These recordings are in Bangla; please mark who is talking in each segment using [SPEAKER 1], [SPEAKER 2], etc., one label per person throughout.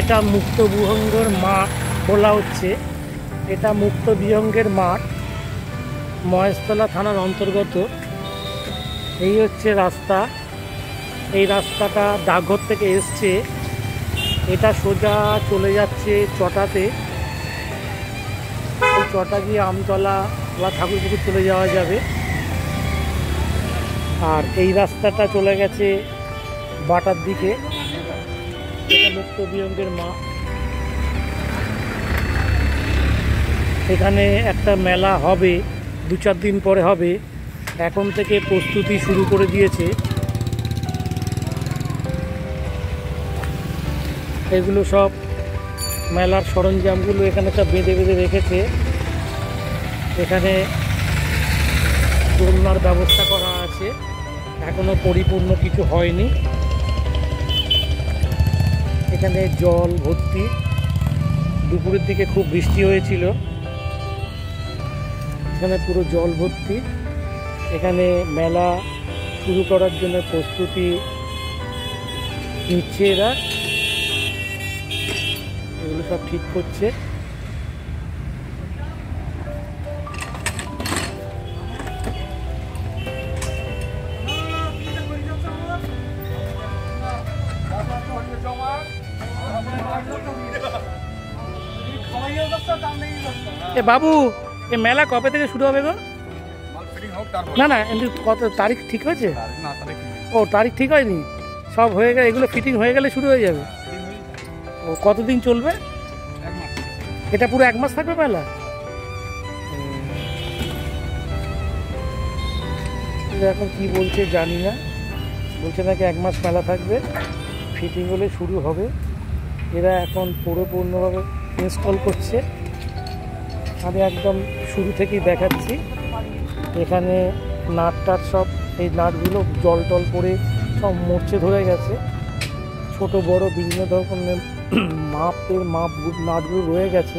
[SPEAKER 1] এটা মুক্ত বিহঙ্গের মাঠ বলা হচ্ছে। এটা মুক্ত বিহঙ্গের মাঠ, মহেশতলা থানার অন্তর্গত। এই হচ্ছে রাস্তা। এই রাস্তাটা ডাকঘর থেকে এসছে, এটা সোজা চলে যাচ্ছে চটাতে। ওই চটা গিয়ে আমতলা বা ঠাকুরপুকুর চলে যাওয়া যাবে। আর এই রাস্তাটা চলে গেছে বাটার দিকে। এটা মুক্ত বিহঙ্গের মাঠ। এখানে একটা মেলা হবে, 2-4 দিন পরে হবে। এখন থেকে প্রস্তুতি শুরু করে দিয়েছে। এগুলো সব মেলার সরঞ্জামগুলো এখানে সব বেঁধে বেঁধে রেখেছে। এখানে দোলনার ব্যবস্থা করা আছে, এখনো পরিপূর্ণ কিছু হয়নি। এখানে জল ভর্তি, দুপুরের দিকে খুব বৃষ্টি হয়েছিল, এখানে পুরো জল ভর্তি। এখানে মেলা শুরু করার জন্য প্রস্তুতি নিচ্ছে এরা, এগুলো সব ঠিক করছে। এ বাবু, এ মেলা কবে থেকে শুরু হবে গো? না না, এমনি কত তারিখ ঠিক হয়েছে? ও তারিখ ঠিক হয়নি, সব হয়ে গেলে, এগুলো ফিটিং হয়ে গেলে শুরু হয়ে যাবে। ও কতদিন চলবে? এটা পুরো 1 মাস থাকবে মেলা? এখন কি বলছে জানি না, বলছে নাকি 1 মাস মেলা থাকবে, ফিটিং হলে শুরু হবে। এরা এখন পরিপূর্ণভাবে ইনস্টল করছে। আমি একদম শুরু থেকেই দেখাচ্ছি। এখানে নাট টাট সব, এই নাটগুলো জল টল পরে সব মরচে ধরে গেছে। ছোট বড় বিভিন্ন ধরনের মাপের নাটগুলো রয়ে গেছে।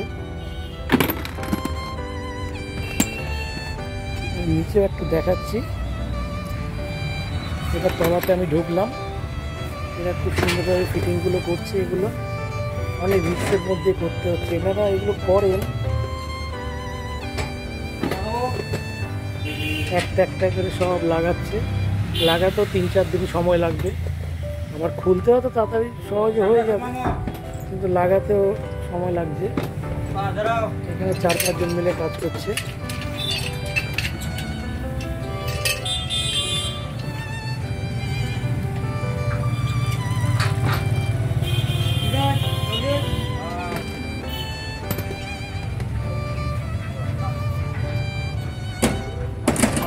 [SPEAKER 1] নিচে একটু দেখাচ্ছি। এটা তলাতে আমি ঢুকলাম, এরা খুব সুন্দরভাবে ফিটিংগুলো করছে। এগুলো অনেক রিস্কের মধ্যে করতে হচ্ছে। এনারা এগুলো করেন একটা একটা করে সব লাগাচ্ছে। লাগাতেও 3-4 দিন সময় লাগবে, আবার খুলতে হয়তো তাড়াতাড়ি সহজে হয়ে যাবে, কিন্তু লাগাতেও সময় লাগছে। এখানে 4-5 জন মিলে কাজ করছে।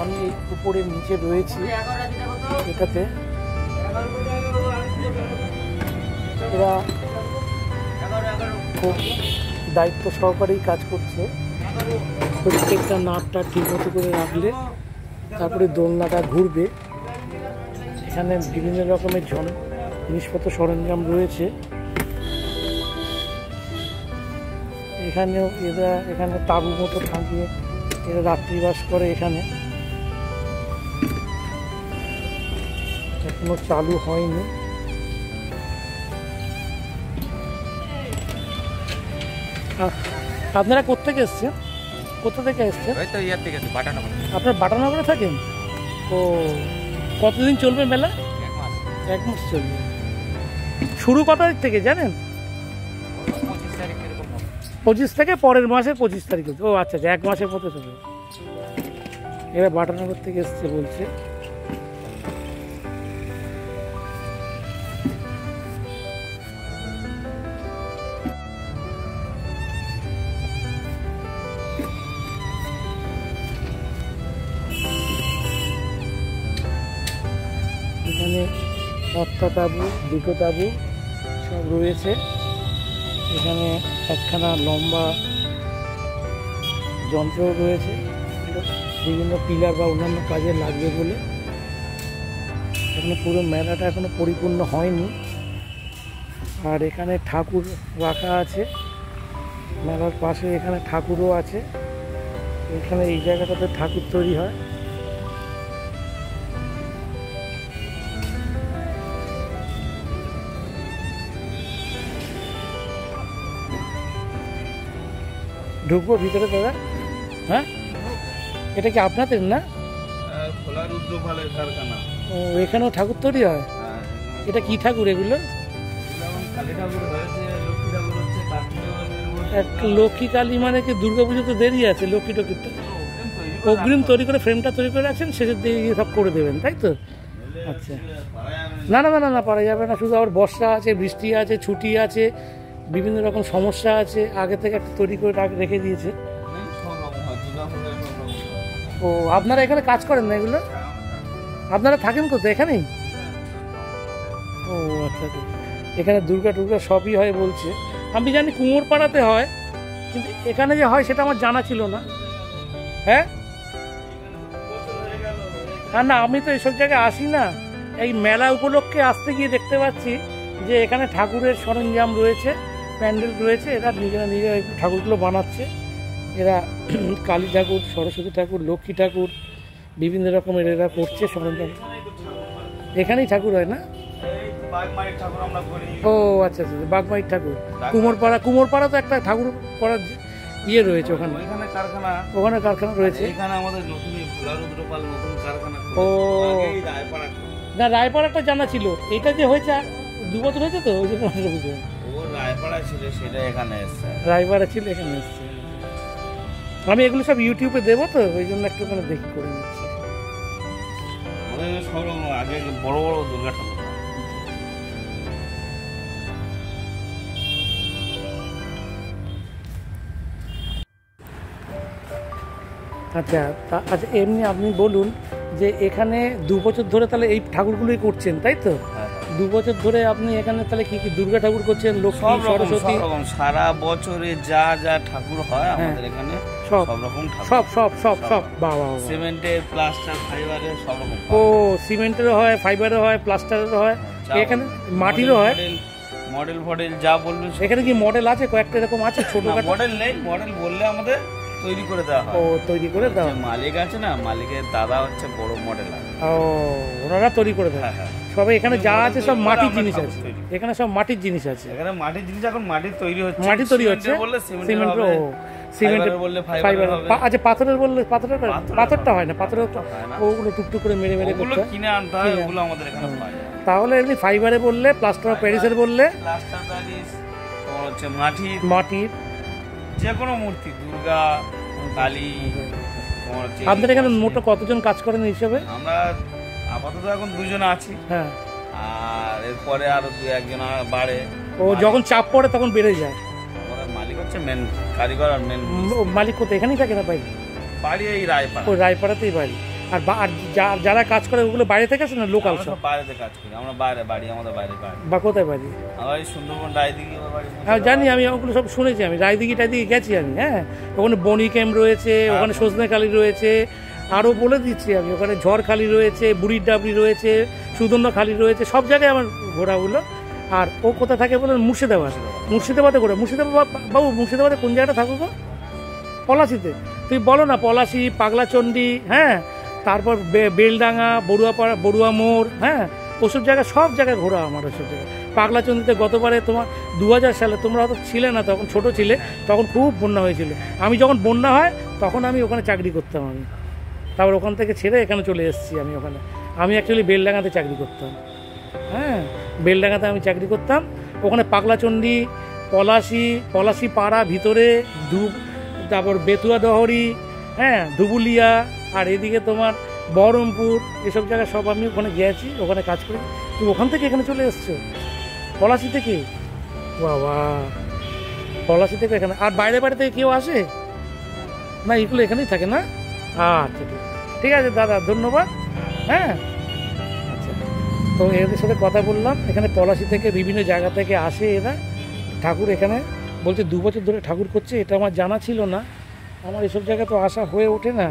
[SPEAKER 1] আমি এই উপরে নিচে রয়েছি এটাতে। এরা খুব দায়িত্ব সহকারেই কাজ করছে। প্রত্যেকটা নাটটা ঠিক মতো করে রাখলে তারপরে দোলনাটা ঘুরবে। এখানে বিভিন্ন রকমের জিনিসপত্র সরঞ্জাম রয়েছে। এখানেও এখানে তাঁবু মতো থাকিয়ে এরা রাত্রিবাস করে। এখানে এখনো চালু হয়নি। আপনারা কোথেকে এসছেন? কোথা থেকে এসছেন? আপনার বাটানগরে থাকেন? ও, কতদিন চলবে মেলা? 1 মাস চলবে। শুরু কত তারিখ থেকে জানেন? 25 থেকে, পরের মাসের 25 তারিখ। ও আচ্ছা, 1 মাসের মতো চলবে। এরা বাটানগর থেকে এসছে বলছে। এখানে একটা তাঁবু, 2টো তাঁবু সব রয়েছে। এখানে একখানা লম্বা যন্ত্র রয়েছে, বিভিন্ন পিলার বা অন্যান্য কাজে লাগবে বলে। এখানে পুরো মেলাটা এখনো পরিপূর্ণ হয়নি। আর এখানে ঠাকুর রাখা আছে মেলার পাশে। এখানে ঠাকুরও আছে। এখানে এই জায়গাটাতে ঠাকুর তৈরি হয়। ঢুকবো ভিতরে দাদা? হ্যাঁ, এটা কি আপনাদের না? ও, এখানেও ঠাকুর তৈরি হয়? এটা কি ঠাকুর এগুলো? লক্ষ্মী কালী মানে কি দুর্গাপুজো তো দেরি আছে, লক্ষ্মী টক্ষ্মীটা অগ্রিম তৈরি করে ফ্রেমটা তৈরি করে রাখছেন, শেষের দিকে সব করে দেবেন তাই তো? আচ্ছা, না না না না পারা যাবে না, শুধু আবার বর্ষা আছে, বৃষ্টি আছে, ছুটি আছে, বিভিন্ন রকম সমস্যা আছে, আগে থেকে একটা তৈরি করে রেখে দিয়েছে। ও, আপনারা এখানে কাজ করেন না এগুলো? আপনারা থাকেন কোথায়, এখানেই? ও আচ্ছা আচ্ছা, এখানে দুর্গা টুর্গা সবই হয় বলছে। আমি জানি কুমোরপাড়াতে হয়, কিন্তু এখানে যে হয় সেটা আমার জানা ছিল না। হ্যাঁ, না না, আমি তো এসব জায়গায় আসি না, এই মেলা উপলক্ষে আসতে গিয়ে দেখতে পাচ্ছি যে এখানে ঠাকুরের সরঞ্জাম রয়েছে, প্যান্ডেল রয়েছে, এরা নিজেরা নিজেরা ঠাকুরগুলো বানাচ্ছে। এরা কালী ঠাকুর, সরস্বতী ঠাকুর, লক্ষ্মী ঠাকুর, বিভিন্ন রকমের এরা করছে সরঞ্জাম। এখানেই ঠাকুর হয় না? ও আচ্ছা আচ্ছা, বাগমাইর ঠাকুর। কুমোরপাড়া তো একটা ঠাকুর করার ইয়ে রয়েছে ওখানে, ওখানে কারখানা রয়েছে। ও না, রায়পাড়াটা জানা ছিল, এটা যে হয়েছে 2 বছর হয়েছে তো, ওই জন্য বুঝলাম। রায়পাড়া ছিল, এখানে এসছে। আমি এগুলো সব ইউটিউবে দেবো তো, ওই জন্য একটু মানে দেখি করে নিচ্ছি।
[SPEAKER 2] আগে বড় বড় দুর্গা ঠাকুর।
[SPEAKER 1] আচ্ছা, আচ্ছা, এমনি আপনি বলুন যে এখানে 2 বছর ধরে তাহলে এই ঠাকুরগুলোই করছেন তাই তো? 2 বছর ধরে আপনি এখানে তাহলে কি কি দুর্গা ঠাকুর করছেন, লক্ষ্মী, সরস্বতী?
[SPEAKER 2] সারা বছরে যা যা ঠাকুর হয় আমাদের এখানে সব রকম
[SPEAKER 1] সব সব সব সব বাবা,
[SPEAKER 2] সিমেন্টের, প্লাস্টার, ফাইবারের সব রকম।
[SPEAKER 1] ও, সিমেন্টেরও হয়, ফাইবারেরও হয়, প্লাস্টারেরও হয়, এখানে মাটিরও হয়।
[SPEAKER 2] মডেল ফডেল যা বলবেন।
[SPEAKER 1] এখানে কি মডেল আছে কয়েকটা, এরকম আছে ছোট?
[SPEAKER 2] মডেল নেই, মডেল বললে আমাদের তৈরি করে দেওয়া হয়।
[SPEAKER 1] ও, তৈরি করে দেওয়া।
[SPEAKER 2] মালিক আছে না, মালিকের দাদা হচ্ছে বড় মডেল।
[SPEAKER 1] ও, ওনারা তৈরি করে দেয়। সবাই এখানে যা আছে সব মাটির জিনিস আছে, এখানে সব মাটির জিনিস আছে।
[SPEAKER 2] এখানে মাটির জিনিস, এখন মাটির তৈরি হচ্ছে,
[SPEAKER 1] মাটি তৈরি হচ্ছে, সিমেন্ট। ও, সিমেন্টের বললে ফাইবার। আচ্ছা, পাথরের বললে পাথরটা হয় না, পাথরের ওগুলো টুকটুক করে মেরে মেরে করতে
[SPEAKER 2] কিনে আনতে হয়, ওগুলো আমাদের এখানে পাওয়া যায়।
[SPEAKER 1] তাহলে এমনি ফাইবারে বললে, প্লাস্টার অফ প্যারিসের বললে,
[SPEAKER 2] প্লাস্টার প্যারিস তোমার হচ্ছে মাটির যে কোনো মূর্তি, দুর্গা, কালী।
[SPEAKER 1] আপনাদের এখানে মোট কতজন কাজ করেন হিসেবে?
[SPEAKER 2] আমরা আপাতত এখন 2 জন আছি।
[SPEAKER 1] হ্যাঁ,
[SPEAKER 2] আর এরপরে আরো 2-1 জন বাড়ে।
[SPEAKER 1] ও, যখন চাপ পড়ে তখন বেড়ে যায়।
[SPEAKER 2] আমাদের মালিক হচ্ছে মেন কারিগর আর মেন
[SPEAKER 1] মালিক কোথায়, এখানেই থাকে না?
[SPEAKER 2] বাড়ি এই রায়পাড়া।
[SPEAKER 1] ওই রায়পাড়াতেই বাড়ি। আর যারা কাজ করে ওগুলো বাইরে থেকে আসে না, লোকাল সব?
[SPEAKER 2] বাইরেতে কাজ করি আমরা, বাইরে বাড়ি আমাদের, বাইরে বাড়ি।
[SPEAKER 1] বা কোথায় বাড়ি?
[SPEAKER 2] আমার সুন্দরবন রায়দিঘি বাড়ি।
[SPEAKER 1] হ্যাঁ জানি, আমি ওগুলো সব শুনেছি, আমি রায়দিঘি টাইদিঘি গেছি আমি। হ্যাঁ, ওখানে বনি ক্যাম্প রয়েছে, ওখানে সজনেখালি রয়েছে, আরও বলে দিচ্ছি আমি, ওখানে ঝড়খালি রয়েছে, বুড়ির ডাবরি রয়েছে, সুদর্ণখালি রয়েছে, সব জায়গায় আমার ঘোরাগুলো। আর ও কোথায় থাকে বলেন? মুর্শিদাবাদ। মুর্শিদাবাদে ঘোরা। মুর্শিদাবাদ বাবু, মুর্শিদাবাদে কোন জায়গাটা থাকো? পলাশিতে। তুই বলো না, পলাশি, পাগলাচণ্ডী, হ্যাঁ, তারপর বেলডাঙ্গা, বড়ুয়া মোড়, হ্যাঁ, ওসব জায়গায়, সব জায়গায় ঘোরা আমার। ওসব জায়গায় পাগলাচণ্ডীতে গতবারে তোমার 2000 সালে, তোমরা হয়তো ছিলে না তখন, ছোট ছিলে তখন, খুব বন্যা হয়েছিল। আমি যখন বন্যা হয় তখন আমি ওখানে চাকরি করতাম। আমি তারপর ওখান থেকে ছেড়ে এখানে চলে এসেছি। আমি অ্যাকচুয়ালি বেলডাঙ্গাতে চাকরি করতাম। হ্যাঁ, বেলডাঙ্গাতে আমি চাকরি করতাম। ওখানে পাগলাচণ্ডী, পলাশি পাড়া ভিতরে, তারপর বেতুয়া দহরি, হ্যাঁ, ধুবুলিয়া, আর এদিকে তোমার বহরমপুর, এসব জায়গায় সব আমি ওখানে গিয়েছি, ওখানে কাজ করি। তুমি ওখান থেকে এখানে চলে এসছো, পলাশি থেকে? বাবা, পলাশি থেকে এখানে। আর বাইরে থেকে কেউ আসে না? এগুলো এখানেই থাকে না? আচ্ছা, ঠিক আছে দাদা, ধন্যবাদ। হ্যাঁ, আচ্ছা, তো এদের সাথে কথা বললাম। এখানে পলাশি থেকে বিভিন্ন জায়গা থেকে আসে এরা ঠাকুর, এখানে বলছে 2 বছর ধরে ঠাকুর করছে। এটা আমার জানা ছিল না, আমার এসব জায়গায় তো আসা হয়ে ওঠে না।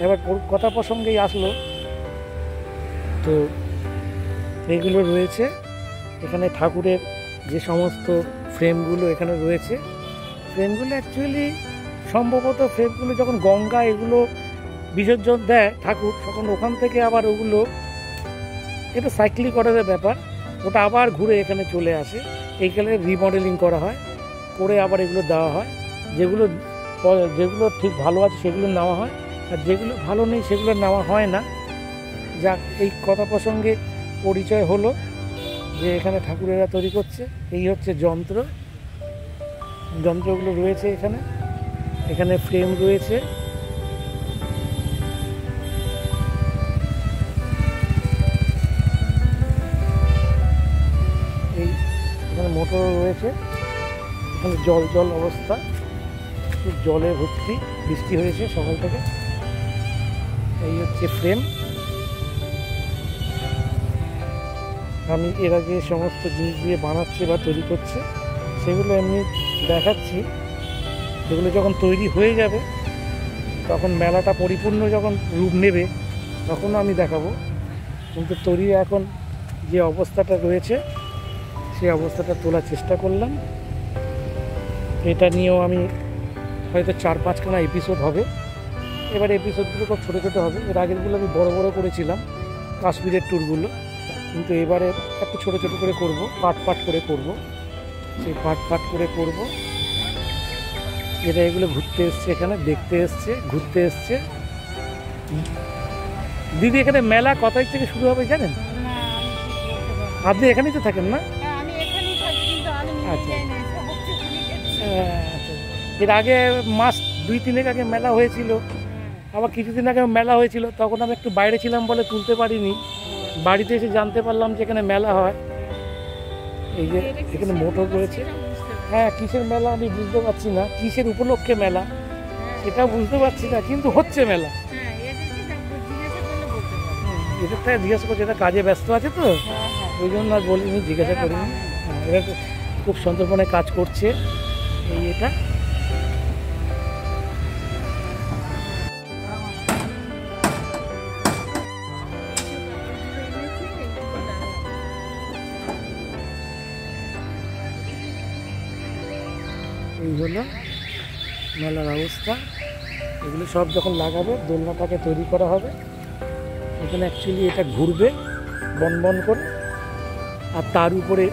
[SPEAKER 1] এবার কথা প্রসঙ্গেই আসলো। তো এগুলো রয়েছে এখানে, ঠাকুরের যে সমস্ত ফ্রেমগুলো এখানে রয়েছে। ফ্রেমগুলো অ্যাকচুয়ালি সম্ভবত ফ্রেমগুলো যখন গঙ্গা এগুলো বিসর্জন দেয় ঠাকুর, তখন ওখান থেকে আবার ওগুলো, এটা সাইক্লিক অর্ডারের ব্যাপার, ওটা আবার ঘুরে এখানে চলে আসে। এইখানে রিমডেলিং করা হয়, করে আবার এগুলো দেওয়া হয়। যেগুলো যেগুলো ঠিক ভালো আছে সেগুলো নেওয়া হয়, আর যেগুলো ভালো নেই সেগুলো নেওয়া হয় না। যাক, এই কথা প্রসঙ্গে পরিচয় হলো যে এখানে ঠাকুরেরা তৈরি করছে। এই হচ্ছে যন্ত্রগুলো রয়েছে এখানে। এখানে ফ্রেম রয়েছে, এই এখানে মোটর রয়েছে। এখানে জল অবস্থা, জলে ভর্তি, বৃষ্টি হয়েছে সকাল থেকে। এই হচ্ছে ফ্রেম। আমি এরা যে সমস্ত জিনিস দিয়ে বানাচ্ছে বা তৈরি করছে সেগুলো এমনি দেখাচ্ছি। যেগুলো যখন তৈরি হয়ে যাবে, তখন মেলাটা পরিপূর্ণ যখন রূপ নেবে তখন আমি দেখাবো। কিন্তু তৈরি এখন যে অবস্থাটা রয়েছে সেই অবস্থাটা তোলার চেষ্টা করলাম। এটা নিয়েও আমি হয়তো 4-5খানা এপিসোড হবে। এবার এপিসোডগুলো খুব ছোটো ছোটো হবে। এর আগেরগুলো আমি বড় বড় করেছিলাম, কাশ্মীরের ট্যুরগুলো, কিন্তু এবারে একটু ছোটো ছোটো করে করব, পাট করে করব। সেই পাট করে করব। এরা এগুলো ঘুরতে এসছে, এখানে দেখতে এসছে, ঘুরতে এসছে। দিদি, এখানে মেলা কত তারিখ থেকে শুরু হবে জানেন? আপনি এখানেই তো থাকেন না? আচ্ছা, এর আগে মাস 2-3 আগে মেলা হয়েছিল, আবার কিছুদিন আগে মেলা হয়েছিল। তখন আমি একটু বাইরে ছিলাম বলে তুলতে পারিনি। বাড়িতে এসে জানতে পারলাম যে এখানে মেলা হয়। এই যে এখানে মোটর রয়েছে। হ্যাঁ, কিসের মেলা আমি বুঝতে পারছি না, কিসের উপলক্ষে মেলা সেটাও বুঝতে পারছি না, কিন্তু হচ্ছে মেলা। এদেরটা জিজ্ঞাসা করছি, এটা কাজে ব্যস্ত আছে তো, ওই জন্য আর বলিনি, জিজ্ঞাসা করিনি। এরা খুব সন্তর্পণে কাজ করছে। এই এটা এই হলো মেলার অবস্থা। এগুলো সব যখন লাগাবে, দোলনাটাকে তৈরি করা হবে। এখানে অ্যাকচুয়ালি এটা ঘুরবে বন করে, আর তার উপরে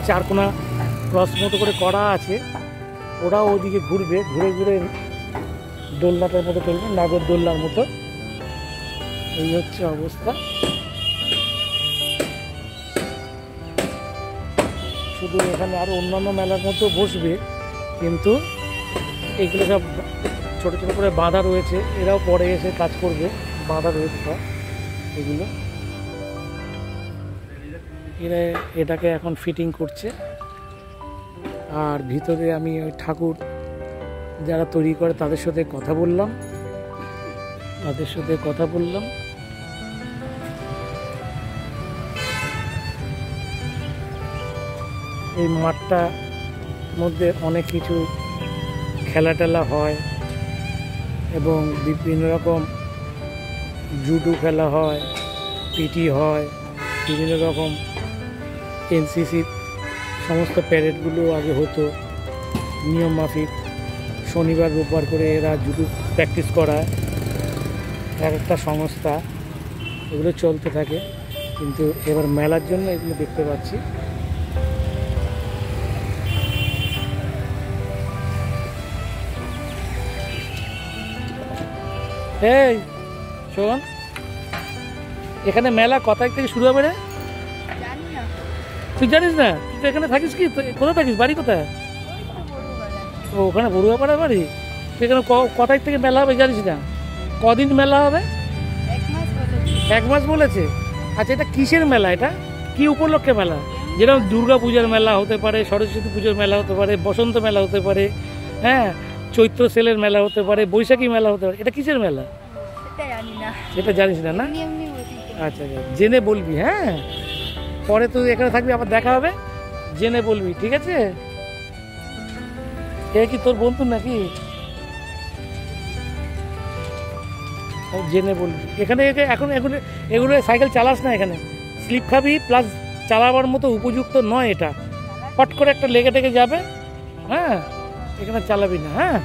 [SPEAKER 1] 4কোনা ক্রস মতো করে করা আছে। ওরাও ওদিকে ঘুরবে, ঘুরে ঘুরে দোলনাটার মতো চলবে, নাগর দোলনার মতো। এই হচ্ছে অবস্থা। শুধু এখানে আরও অন্যান্য মেলার মতো বসবে, কিন্তু এগুলো সব ছোটো ছোটো করে বাঁধা রয়েছে। এরাও পরে এসে কাজ করবে, বাঁধা রয়েছে সব এগুলো। এরা এটাকে এখন ফিটিং করছে। আর ভিতরে আমি ওই ঠাকুর যারা তৈরি করে তাদের সাথে কথা বললাম। এই মাঠটার মধ্যে অনেক কিছু খেলা হয়, এবং বিভিন্ন রকম জুডো খেলা হয়, পিটি হয়, বিভিন্ন রকম এনসিসির সমস্ত প্যারেডগুলো আগে হতো নিয়ম মাফিক। শনিবার রোববার করে এরা জুডো প্র্যাকটিস করায়, একটা সংস্থা, এগুলো চলতে থাকে। কিন্তু এবার মেলার জন্য এগুলো দেখতে পাচ্ছি। এই শোন, এখানে মেলা কত তারিখ থেকে শুরু হবে রে? তুই জানিস না? তুই তো এখানে থাকিস কি? কোথায় থাকিস? বাড়ি কোথায়? ও, ওখানে বড়ুয়াপাড়ার বাড়ি। তুই এখানে কত তারিখ থেকে মেলা হবে জানিস না? কদিন মেলা হবে? 1 মাস বলেছে। আচ্ছা, এটা কিসের মেলা? এটা কি উপলক্ষে মেলা? যেরকম দুর্গা পূজার মেলা হতে পারে, সরস্বতী পুজোর মেলা হতে পারে, বসন্ত মেলা হতে পারে, হ্যাঁ, চৈত্র সেলের মেলা হতে পারে, বৈশাখী মেলা হতে পারে। এটা কিসের মেলা? সেটা জানিস না? না, আচ্ছা, জেনে বলবি। হ্যাঁ, পরে তুই এখানে থাকবি, আবার দেখা হবে, জেনে বলবি, ঠিক আছে? এ কি তোর বন্ধু নাকি? জেনে বলবি। এখানে এখন এগুলো সাইকেল চালাস না, এখানে স্লিপ খাবি, প্লাস চালাবার মতো উপযুক্ত নয় এটা। পট করে একটা লেগে টেগে যাবে। হ্যাঁ, এখানে চালাবি না। হ্যাঁ,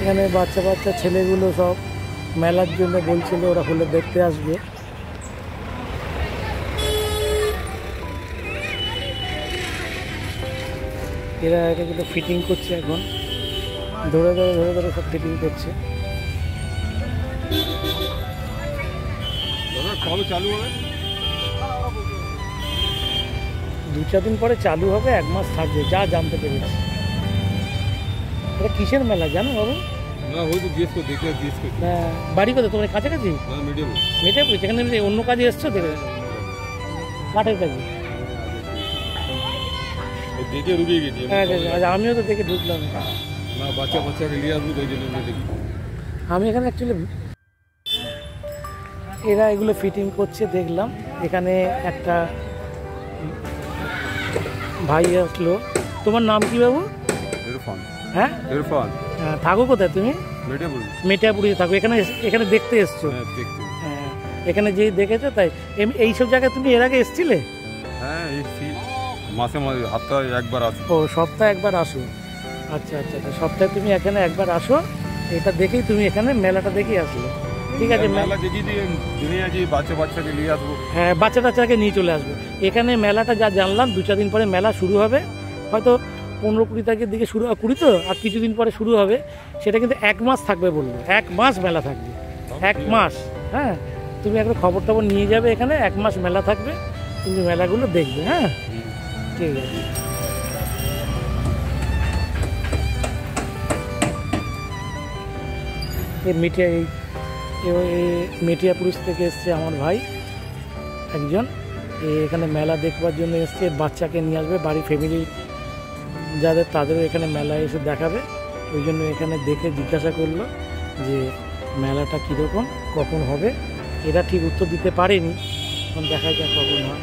[SPEAKER 1] এখানে বাচ্চা বাচ্চা ছেলেগুলো সব মেলার জন্য বলছিল ওরা হলে দেখতে আসবে। এরা কিন্তু ফিটিং করছে এখন, ধরে ধরে সব ফিটিং করছে।
[SPEAKER 3] কবে চালু হবে?
[SPEAKER 1] 2-4 দিন পরে চালু হবে, 1 মাস থাকবে যা জানতে পেরেছি। এটা কিসের মেলা জানো বাবু?
[SPEAKER 3] না হয়তো জিজ্ঞেস করে দেখে জিজ্ঞেস করি।
[SPEAKER 1] বাড়ি কোথায় তোমার? কাছাকাছি?
[SPEAKER 3] না মিডিয়াম।
[SPEAKER 1] মেটাপুর? সেখানে অন্য কাজে এসছো? দেখে কাঠের কাজে?
[SPEAKER 3] দেখে রুকিয়ে গেছি।
[SPEAKER 1] আচ্ছা, আমিও তো দেখে ঢুকলাম
[SPEAKER 3] না, বাচ্চাকে নিয়ে আসবো ওই জন্য দেখি।
[SPEAKER 1] আমি এখানে অ্যাকচুয়ালি এরা এগুলো ফিটিং করছে দেখলাম। এখানে একটা ভাই আসলো। তোমার নাম কি বাবু?
[SPEAKER 3] ইরফান।
[SPEAKER 1] হ্যাঁ
[SPEAKER 3] ইরফান।
[SPEAKER 1] থাকো কোথায় তুমি?
[SPEAKER 3] মিডিয়াপুর।
[SPEAKER 1] মেটাপুরে থাকো। এখানে দেখতে এসছো?
[SPEAKER 3] হ্যাঁ দেখতে।
[SPEAKER 1] হ্যাঁ, এখানে যেই দেখেছো তাই। এইসব জায়গায় তুমি এর আগে এসছিলে?
[SPEAKER 3] হ্যাঁ এসছি, মাসে মাসে সপ্তাহে একবার আসি।
[SPEAKER 1] ও সপ্তাহে একবার আসো। আচ্ছা আচ্ছা আচ্ছা, সপ্তাহে তুমি এখানে একবার আসো। এটা দেখেই তুমি এখানে মেলাটা দেখেই আসলে। ঠিক আছে,
[SPEAKER 3] মেলা দেখি দিয়ে আছি, বাচ্চাকে নিয়ে আসবো।
[SPEAKER 1] হ্যাঁ, বাচ্চা টাচ্চাকে নিয়ে চলে আসবে। এখানে মেলাটা যা জানলাম 2-4 দিন পরে মেলা শুরু হবে, হয়তো 15-20 তারিখের দিকে শুরু, 20 তো, আর কিছুদিন পরে শুরু হবে। সেটা কিন্তু 1 মাস থাকবে বললো, 1 মাস মেলা থাকবে, 1 মাস। হ্যাঁ, তুমি একবার খবর টবর নিয়ে যাবে, এখানে 1 মাস মেলা থাকবে, তুমি মেলাগুলো দেখবে। হ্যাঁ ঠিক আছে। মেটিয়াপুর থেকে এসছে আমার ভাই একজন, এখানে মেলা দেখবার জন্য এসছে। বাচ্চাকে নিয়ে আসবে, বাড়ি ফ্যামিলি যাদের তাদেরও এখানে মেলা এসে দেখাবে। ওই জন্য এখানে দেখে জিজ্ঞাসা করলো যে মেলাটা কীরকম, কখন হবে। এরা ঠিক উত্তর দিতে পারেনি, এখন দেখা যাক কখন হয়।